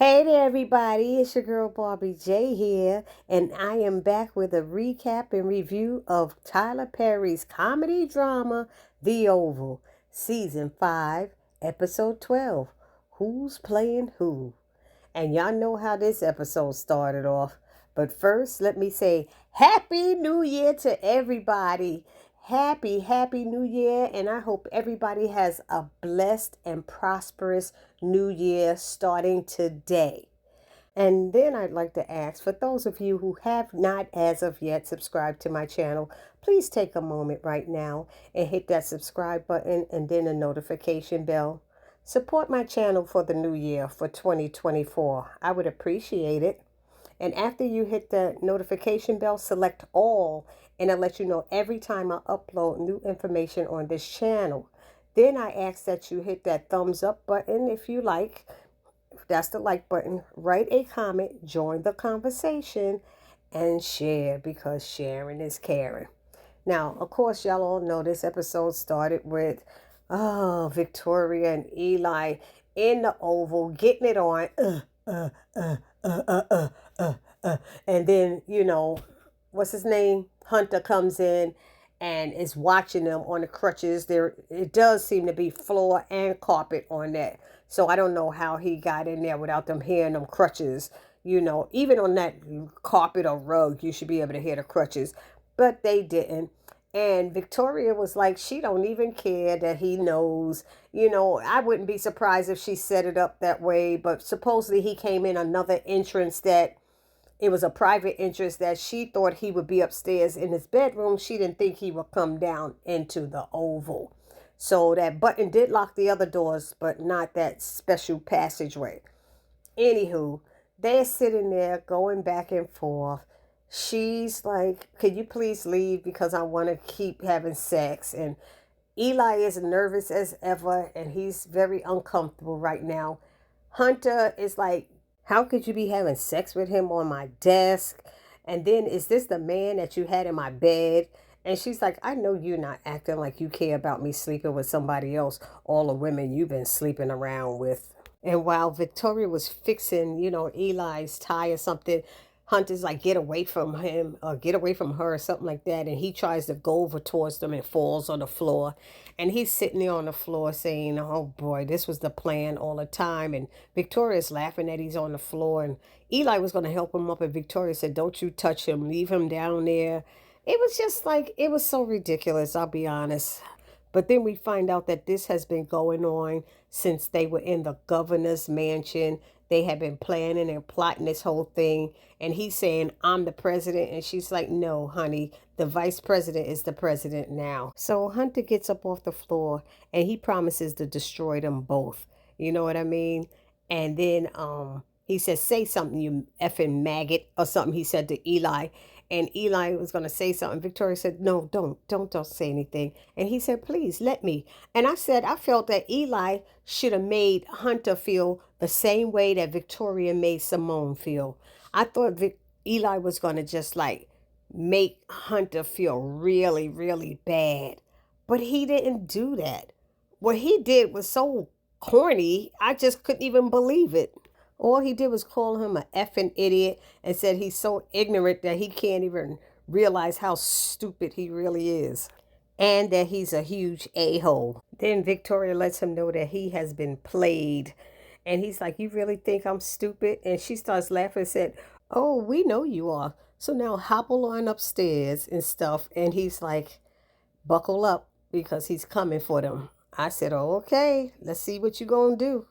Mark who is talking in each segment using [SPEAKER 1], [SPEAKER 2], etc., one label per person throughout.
[SPEAKER 1] Hey there, everybody. It's your girl Barbie J here, and I am back with a recap and review of Tyler Perry's comedy drama, The Oval, Season 5, Episode 12. Who's Playing Who? And y'all know how this episode started off. But first, let me say Happy New Year to everybody. Happy New Year. And I hope everybody has a blessed and prosperous New Year starting today. And then I'd like to ask for those of you who have not as of yet subscribed to my channel, please take a moment right now and hit that subscribe button and then a notification bell. Support my channel for the new year for 2024. I would appreciate it. And after you hit the notification bell, select all, and it'll let you know every time I upload new information on this channel. Then I ask that you hit that thumbs up button if you like. That's the like button. Write a comment, join the conversation, and share, because sharing is caring. Now, of course, y'all all know this episode started with Victoria and Eli in the Oval getting it on. And then, what's his name? Hunter comes in and is watching them on the crutches. It does seem to be floor and carpet on that. So I don't know how he got in there without them hearing them crutches. Even on that carpet or rug, you should be able to hear the crutches. But they didn't. And Victoria was like, she don't even care that he knows. I wouldn't be surprised if she set it up that way. But supposedly he came in another entrance that it was a private entrance that she thought he would be upstairs in his bedroom. She didn't think he would come down into the Oval. So that button did lock the other doors, but not that special passageway. Anywho, they're sitting there going back and forth. She's like, could you please leave because I want to keep having sex? And Eli is nervous as ever, and he's very uncomfortable right now. Hunter is like, how could you be having sex with him on my desk? And then, is this the man that you had in my bed? And she's like, I know you're not acting like you care about me sleeping with somebody else, all the women you've been sleeping around with. And while Victoria was fixing, Eli's tie or something, Hunter's like, get away from him or get away from her or something like that. And he tries to go over towards them and falls on the floor. And he's sitting there on the floor saying, oh boy, this was the plan all the time. And Victoria's laughing that he's on the floor. And Eli was going to help him up. And Victoria said, don't you touch him. Leave him down there. It was just like, it was so ridiculous, I'll be honest. But then we find out that this has been going on since they were in the governor's mansion. They had been planning and plotting this whole thing. And he's saying, I'm the president. And she's like, no, honey, the vice president is the president now. So Hunter gets up off the floor and he promises to destroy them both. You know what I mean? And then he says, say something, you effing maggot, or something he said to Eli. And Eli was going to say something. Victoria said, no, don't say anything. And he said, please let me. And I said, I felt that Eli should have made Hunter feel the same way that Victoria made Simone feel. I thought Eli was going to just like make Hunter feel really, really bad. But he didn't do that. What he did was so corny, I just couldn't even believe it. All he did was call him an effing idiot and said he's so ignorant that he can't even realize how stupid he really is. And that he's a huge a-hole. Then Victoria lets him know that he has been played. And he's like, you really think I'm stupid? And she starts laughing and said, oh, we know you are. So now hobble on upstairs and stuff. And he's like, buckle up because he's coming for them. I said, oh, okay, let's see what you gonna do.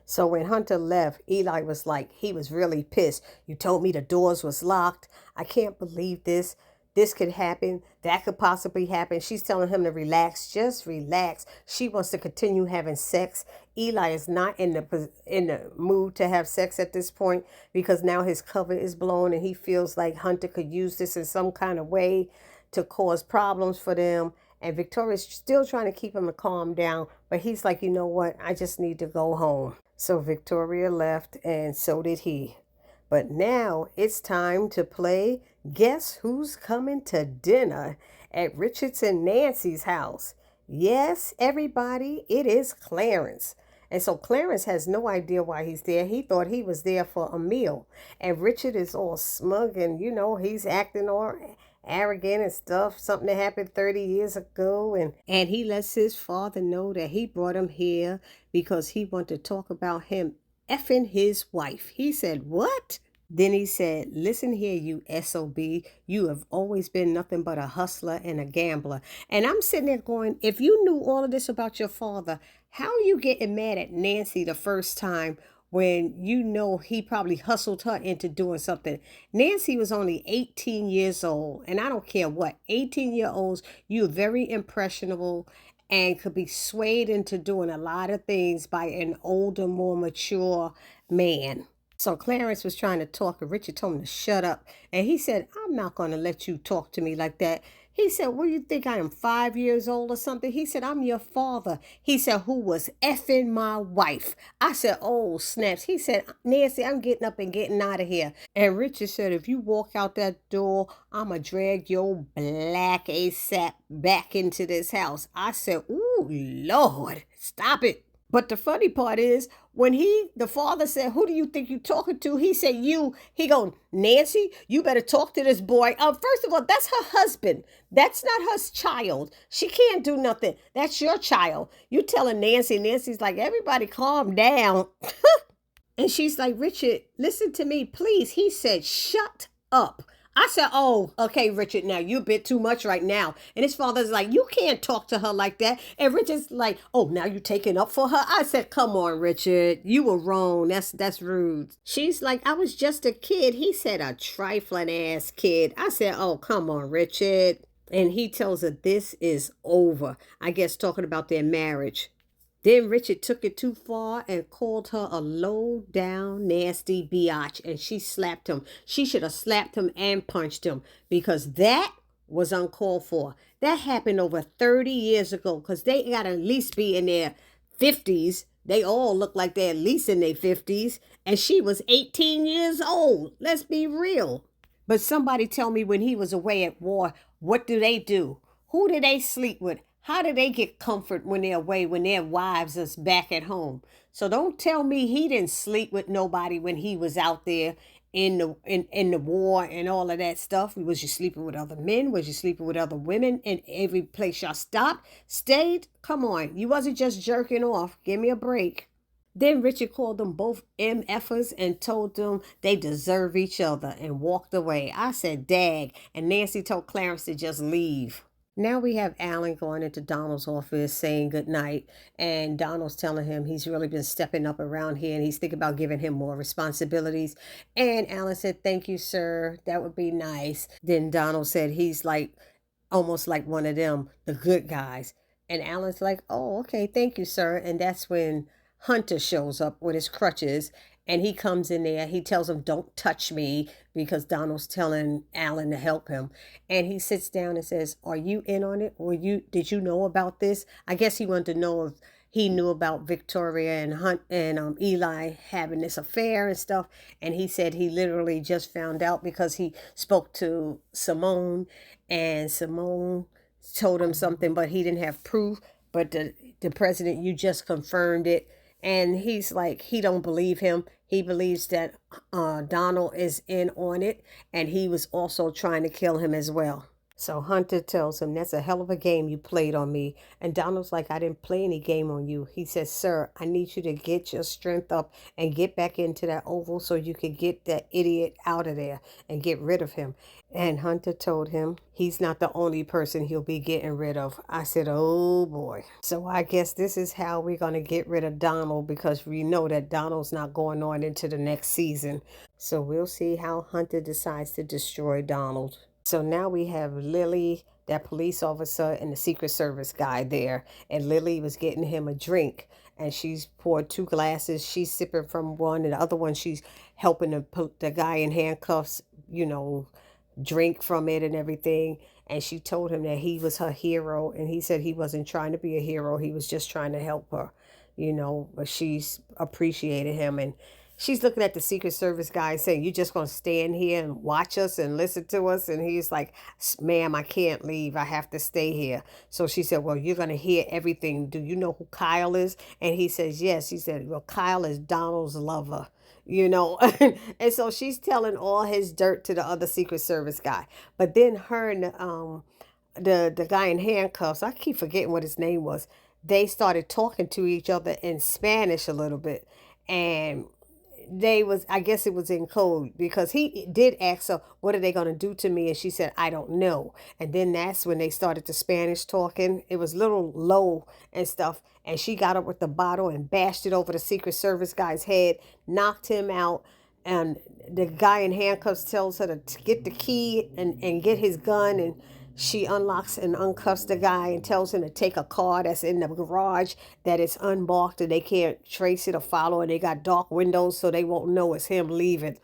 [SPEAKER 1] So when Hunter left, Eli was like, he was really pissed. You told me the doors was locked. I can't believe this. This could happen. That could possibly happen. She's telling him to relax. Just relax. She wants to continue having sex. Eli is not in the mood to have sex at this point because now his cover is blown and he feels like Hunter could use this in some kind of way to cause problems for them. And Victoria's still trying to keep him to calm down. But he's like, you know what? I just need to go home. So Victoria left and so did he. But now it's time to play Guess Who's Coming to Dinner at Richard's and Nancy's house. Yes, everybody, it is Clarence. And so Clarence has no idea why he's there. He thought he was there for a meal. And Richard is all smug and, he's acting all arrogant and stuff. Something that happened 30 years ago. And he lets his father know that he brought him here because he wanted to talk about him effing his wife. He said, "What?" Then he said, "Listen here, you SOB. You have always been nothing but a hustler and a gambler." And I'm sitting there going, if you knew all of this about your father, how are you getting mad at Nancy the first time when you know he probably hustled her into doing something? Nancy was only 18 years old. And I don't care what, 18-year-olds, you're very impressionable and could be swayed into doing a lot of things by an older, more mature man. So Clarence was trying to talk, and Richard told him to shut up. And he said, "I'm not going to let you talk to me like that." He said, "What do you think? I am 5 years old or something?" He said, "I'm your father." He said, "Who was effing my wife." I said, "Oh, snaps." He said, "Nancy, I'm getting up and getting out of here." And Richard said, "If you walk out that door, I'm going to drag your black ASAP back into this house." I said, "Ooh, Lord, stop it." But the funny part is, when the father said, "Who do you think you talking to?" He said, "You." He go, "Nancy, you better talk to this boy." First of all, that's her husband. That's not her child. She can't do nothing. That's your child. You telling Nancy. Nancy's like, "Everybody calm down." And she's like, "Richard, listen to me, please." He said, "Shut up." I said, "Oh, okay, Richard, now you're a bit too much right now." And his father's like, "You can't talk to her like that." And Richard's like, "Oh, now you taking up for her?" I said, "Come on, Richard, you were wrong. That's rude." She's like, "I was just a kid." He said, "A trifling ass kid." I said, "Oh, come on, Richard." And he tells her this is over. I guess talking about their marriage. Then Richard took it too far and called her a low down, nasty biatch, and she slapped him. She should have slapped him and punched him because that was uncalled for. That happened over 30 years ago because they got to at least be in their 50s. They all look like they're at least in their 50s. And she was 18 years old. Let's be real. But somebody tell me, when he was away at war, what do they do? Who do they sleep with? How do they get comfort when they're away, when their wives is back at home? So don't tell me he didn't sleep with nobody when he was out there in the war and all of that stuff. Was you sleeping with other men? Was you sleeping with other women? And every place y'all stopped, stayed? Come on, you wasn't just jerking off. Give me a break. Then Richard called them both MFers and told them they deserve each other and walked away. I said, "Dag." And Nancy told Clarence to just leave. Now we have Allan going into Donald's office saying goodnight, and Donald's telling him he's really been stepping up around here and he's thinking about giving him more responsibilities. And Allan said, "Thank you, sir. That would be nice." Then Donald said he's like almost like one of them, the good guys. And Allan's like, "Oh, okay, thank you, sir." And that's when Hunter shows up with his crutches, and he comes in there. He tells him, "Don't touch me," because Donald's telling Allan to help him. And he sits down and says, "Are you in on it? Or did you know about this?" I guess he wanted to know if he knew about Victoria and Hunt and Eli having this affair and stuff. And he said he literally just found out because he spoke to Simone, and Simone told him something, but he didn't have proof. But the president, you just confirmed it. And he's like, he don't believe him. He believes that Donald is in on it, and he was also trying to kill him as well. So Hunter tells him, "That's a hell of a game you played on me." And Donald's like, "I didn't play any game on you." He says, "Sir, I need you to get your strength up and get back into that oval so you can get that idiot out of there and get rid of him." And Hunter told him he's not the only person he'll be getting rid of. I said, "Oh boy." So I guess this is how we're going to get rid of Donald, because we know that Donald's not going on into the next season. So we'll see how Hunter decides to destroy Donald. So now we have Lily, that police officer, and the Secret Service guy there. And Lily was getting him a drink. And she's poured two glasses. She's sipping from one, and the other one she's helping the guy in handcuffs, drink from it and everything. And she told him that he was her hero. And he said he wasn't trying to be a hero. He was just trying to help her, but she's appreciated him. And she's looking at the Secret Service guy saying, you just going to stand here and watch us and listen to us? And he's like, ma'am, I can't leave. I have to stay here. So she said, well, you're going to hear everything. Do you know who Kyle is? And he says, yes. He said, well, Kyle is Donald's lover. And so she's telling all his dirt to the other Secret Service guy. But then her and the guy in handcuffs, I keep forgetting what his name was, they started talking to each other in Spanish a little bit. And I guess it was in code, because he did ask her, what are they going to do to me? And she said, I don't know. And then that's when they started the Spanish talking. It was a little low and stuff. And she got up with the bottle and bashed it over the Secret Service guy's head, knocked him out. And the guy in handcuffs tells her to get the key and get his gun. And she unlocks and uncuffs the guy and tells him to take a car that's in the garage that is unmarked and they can't trace it or follow. And they got dark windows so they won't know it's him leaving.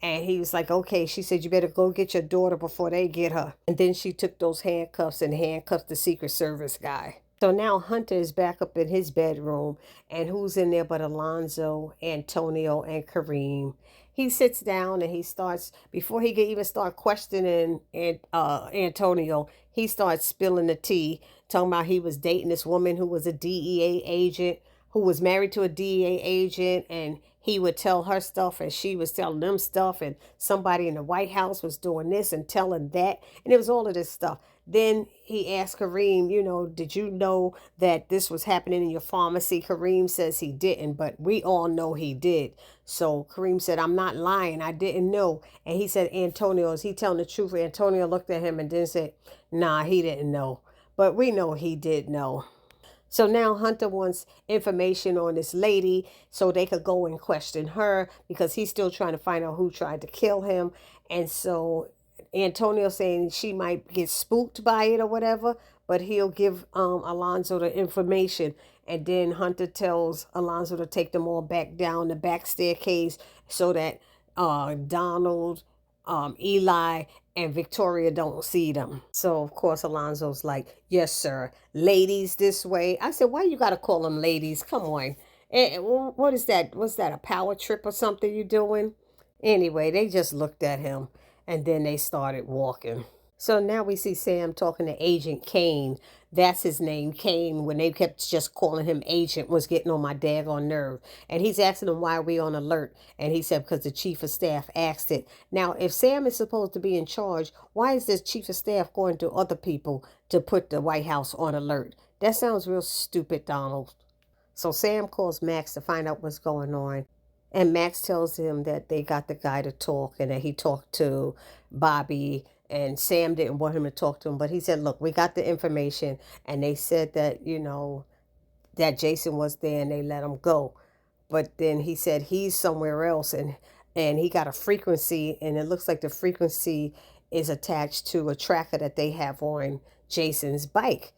[SPEAKER 1] And he was like, okay. She said, you better go get your daughter before they get her. And then she took those handcuffs and handcuffed the Secret Service guy. So now Hunter is back up in his bedroom, and who's in there but Alonzo, Antonio, and Kareem. He sits down and he starts, before he can even start questioning Antonio, he starts spilling the tea, talking about he was dating this woman who was a DEA agent, who was married to a DEA agent, and he would tell her stuff and she was telling them stuff, and somebody in the White House was doing this and telling that, and it was all of this stuff. Then he asked Kareem, did you know that this was happening in your pharmacy? Kareem says he didn't, but we all know he did. So Kareem said, I'm not lying. I didn't know. And he said, Antonio, is he telling the truth? Antonio looked at him and then said, nah, he didn't know. But we know he did know. So now Hunter wants information on this lady so they could go and question her, because he's still trying to find out who tried to kill him. And so Antonio saying she might get spooked by it or whatever, but he'll give Alonzo the information. And then Hunter tells Alonzo to take them all back down the back staircase so that Donald, Eli, and Victoria don't see them. So of course Alonzo's like, yes sir, ladies this way. I said, why you gotta call them ladies? Come on. What is that? Was that a power trip or something you doing? Anyway, they just looked at him and then they started walking. So now we see Sam talking to Agent Kane. That's his name, Kane. When they kept just calling him Agent, was getting on my daggone nerve. And he's asking him why we on alert. And he said because the chief of staff asked it. Now, if Sam is supposed to be in charge, why is this chief of staff going to other people to put the White House on alert? That sounds real stupid, Donald. So Sam calls Max to find out what's going on. And Max tells him that they got the guy to talk and that he talked to Bobby, and Sam didn't want him to talk to him. But he said, look, we got the information and they said that, that Jason was there and they let him go. But then he said he's somewhere else and he got a frequency, and it looks like the frequency is attached to a tracker that they have on Jason's bike.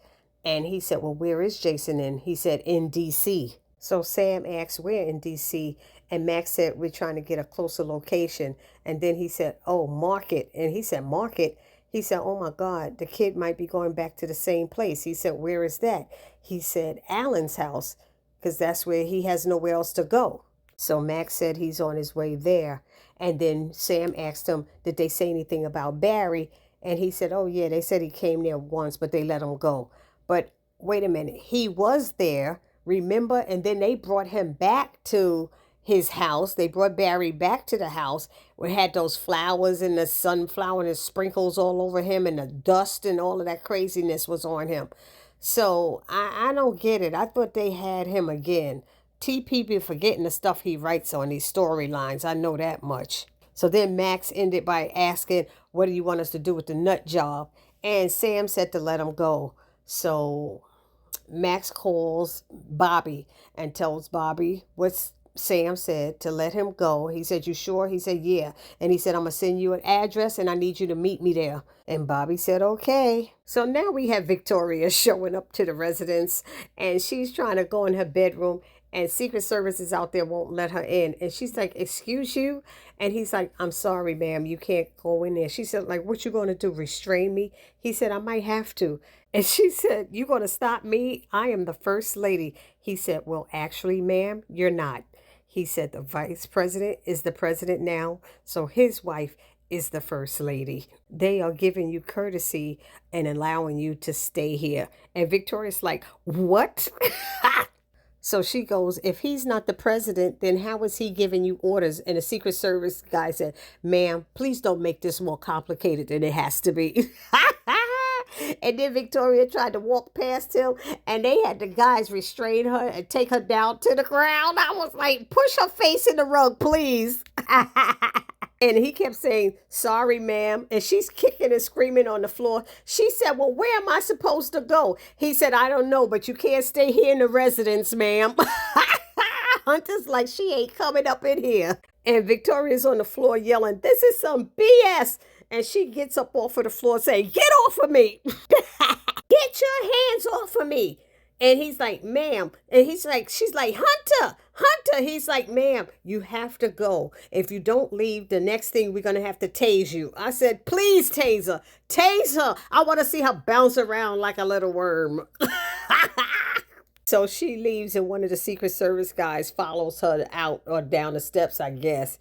[SPEAKER 1] And he said, well, where is Jason in? He said, in DC. So Sam asked, where in DC? And Max said, we're trying to get a closer location. And then he said, oh, Market. And he said, Market? He said, oh my God, the kid might be going back to the same place. He said, where is that? He said, Allan's house, because that's where he has nowhere else to go. So Max said he's on his way there. And then Sam asked him, did they say anything about Barry? And he said, oh yeah, they said he came there once, but they let him go. But wait a minute, he was there, remember? And then they brought him back to his house. They brought Barry back to the house. We had those flowers and the sunflower and the sprinkles all over him, and the dust and all of that craziness was on him. So I don't get it. I thought they had him again. TP be forgetting the stuff he writes on these storylines. I know that much. So then Max ended by asking, what do you want us to do with the nut job? And Sam said to let him go. So Max calls Bobby and tells Bobby what Sam said, to let him go. He said, you sure? He said, yeah. And he said, I'm going to send you an address and I need you to meet me there. And Bobby said, okay. So now we have Victoria showing up to the residence, and she's trying to go in her bedroom, and Secret Service is out there, won't let her in. And she's like, excuse you? And he's like, I'm sorry, ma'am, you can't go in there. She said, like, what you going to do, restrain me? He said, I might have to. And she said, you going to stop me? I am the first lady. He said, well, actually, ma'am, you're not. He said the vice president is the president now, so his wife is the first lady. They are giving you courtesy and allowing you to stay here. And Victoria's like, what? So she goes, if he's not the president, then how is he giving you orders? And the Secret Service guy said, ma'am, please don't make this more complicated than it has to be. And then Victoria tried to walk past him, and they had the guys restrain her and take her down to the ground. I was like, push her face in the rug, please. And he kept saying, sorry, ma'am. And she's kicking and screaming on the floor. She said, well, where am I supposed to go? He said, I don't know, but you can't stay here in the residence, ma'am. Hunter's like, she ain't coming up in here. And Victoria's on the floor yelling, this is some BS. And she gets up off of the floor saying, get off of me. Get your hands off of me. And he's like, ma'am. And he's like, she's like, Hunter, Hunter. He's like, ma'am, you have to go. If you don't leave, the next thing we're going to have to tase you. I said, please, taser. Tase her. I want to see her bounce around like a little worm. So she leaves, and one of the Secret Service guys follows her out or down the steps, I guess.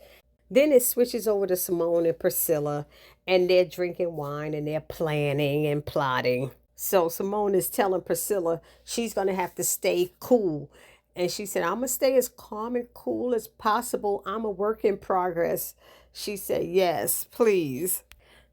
[SPEAKER 1] Then it switches over to Simone and Priscilla, and they're drinking wine and they're planning and plotting. So Simone is telling Priscilla she's going to have to stay cool. And she said, I'm going to stay as calm and cool as possible. I'm a work in progress. She said, yes, please.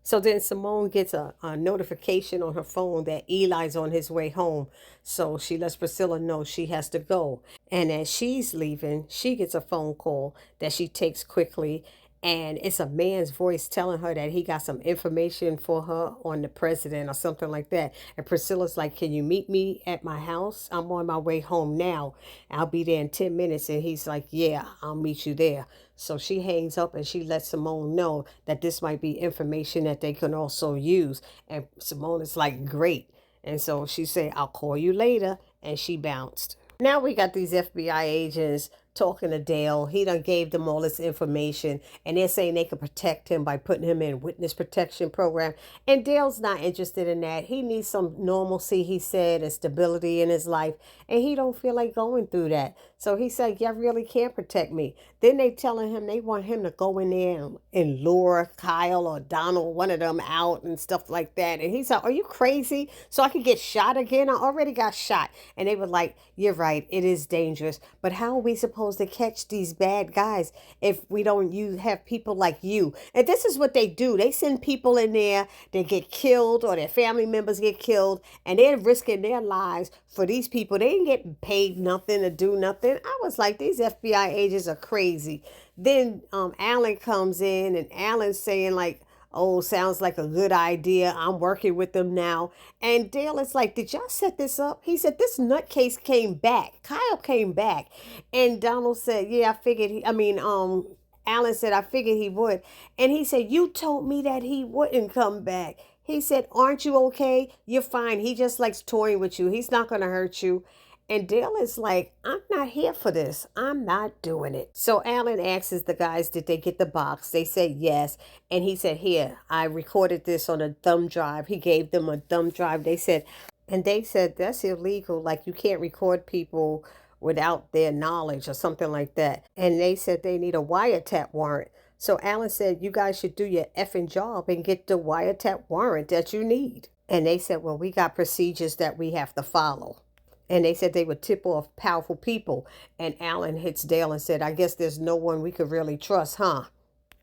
[SPEAKER 1] So then Simone gets a notification on her phone that Eli's on his way home. So she lets Priscilla know she has to go. And as she's leaving, she gets a phone call that she takes quickly. And it's a man's voice telling her that he got some information for her on the president or something like that. And Priscilla's like, can you meet me at my house? I'm on my way home now. I'll be there in 10 minutes. And he's like, yeah, I'll meet you there. So she hangs up and she lets Simone know that this might be information that they can also use. And Simone is like, great. And so she said, I'll call you later. And she bounced. Now we got these FBI agents talking to Dale. He done gave them all this information, and they're saying they could protect him by putting him in witness protection program. And Dale's not interested in that. He needs some normalcy, he said, and stability in his life, and he don't feel like going through that. So he said, y'all really can't protect me. Then they telling him they want him to go in there and lure Kyle or Donald, one of them, out and stuff like that. And he's like, are you crazy? So I could get shot again? I already got shot. And they were like, you're right, it is dangerous. But how are we supposed to catch these bad guys if we don't have people like you? And this is what they do. They send people in there, they get killed or their family members get killed, and they're risking their lives for these people. They ain't getting paid nothing to do nothing. I was like, these FBI agents are crazy. Then Allan comes in, and Allan's saying like, oh, sounds like a good idea. I'm working with them now. And Dale is like, did y'all set this up? He said, this nutcase came back. Kyle came back. And Donald said, yeah, I figured Allan said, I figured he would. And he said, you told me that he wouldn't come back. He said, aren't you okay? You're fine. He just likes toying with you. He's not going to hurt you. And Dale is like, I'm not here for this. I'm not doing it. So Allan asks the guys, did they get the box? They said yes. And he said, here, I recorded this on a thumb drive. He gave them a thumb drive. They said, that's illegal. Like, you can't record people without their knowledge or something like that. And they said they need a wiretap warrant. So Allan said, you guys should do your effing job and get the wiretap warrant that you need. And they said, well, we got procedures that we have to follow. And they said they would tip off powerful people. And Allan hits Dale and said, I guess there's no one we could really trust, huh?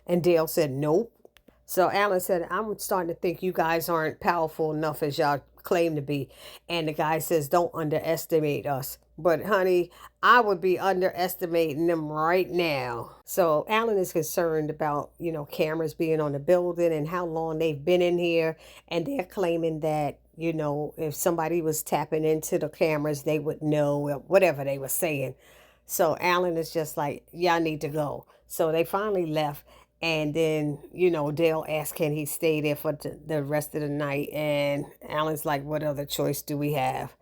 [SPEAKER 1] And Dale said, nope. So Allan said, I'm starting to think you guys aren't powerful enough as y'all claim to be. And the guy says, don't underestimate us. But honey, I would be underestimating them right now. So Allan is concerned about, cameras being on the building and how long they've been in here. And they're claiming that, if somebody was tapping into the cameras, they would know whatever they were saying. So Allan is just like, y'all need to go. So they finally left. And then, Dale asked, can he stay there for the rest of the night? And Allan's like, what other choice do we have?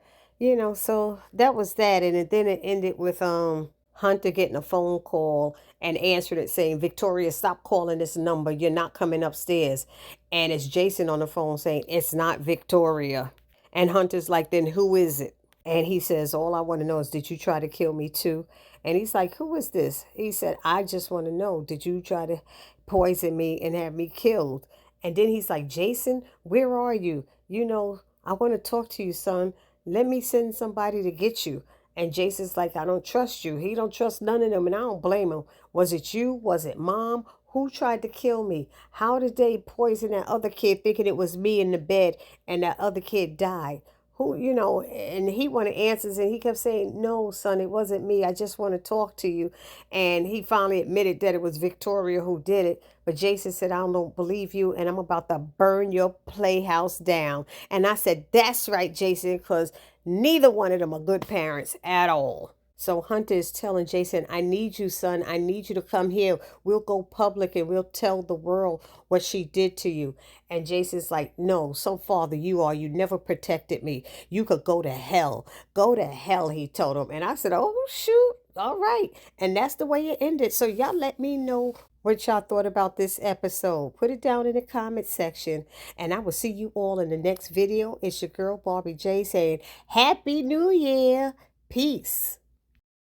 [SPEAKER 1] So that was that. And then it ended with Hunter getting a phone call and answered it saying, Victoria, stop calling this number. You're not coming upstairs. And it's Jason on the phone saying, it's not Victoria. And Hunter's like, then who is it? And he says, all I want to know is, did you try to kill me too? And he's like, who is this? He said, I just want to know, did you try to poison me and have me killed? And then he's like, Jason, where are you? I want to talk to you, son. Let me send somebody to get you. And Jason's like, I don't trust you. He don't trust none of them, and I don't blame him. Was it you? Was it mom? Who tried to kill me? How did they poison that other kid thinking it was me in the bed and that other kid died? And he wanted answers, and he kept saying, no, son, it wasn't me. I just want to talk to you. And he finally admitted that it was Victoria who did it. But Jason said, I don't believe you, and I'm about to burn your playhouse down. And I said, that's right, Jason, because neither one of them are good parents at all. So Hunter is telling Jason, I need you, son. I need you to come here. We'll go public and we'll tell the world what she did to you. And Jason's like, no, so father you are. You never protected me. You could go to hell. Go to hell, he told him. And I said, oh, shoot. All right. And that's the way it ended. So y'all let me know what y'all thought about this episode. Put it down in the comment section. And I will see you all in the next video. It's your girl, Barbie J, saying, Happy New Year. Peace.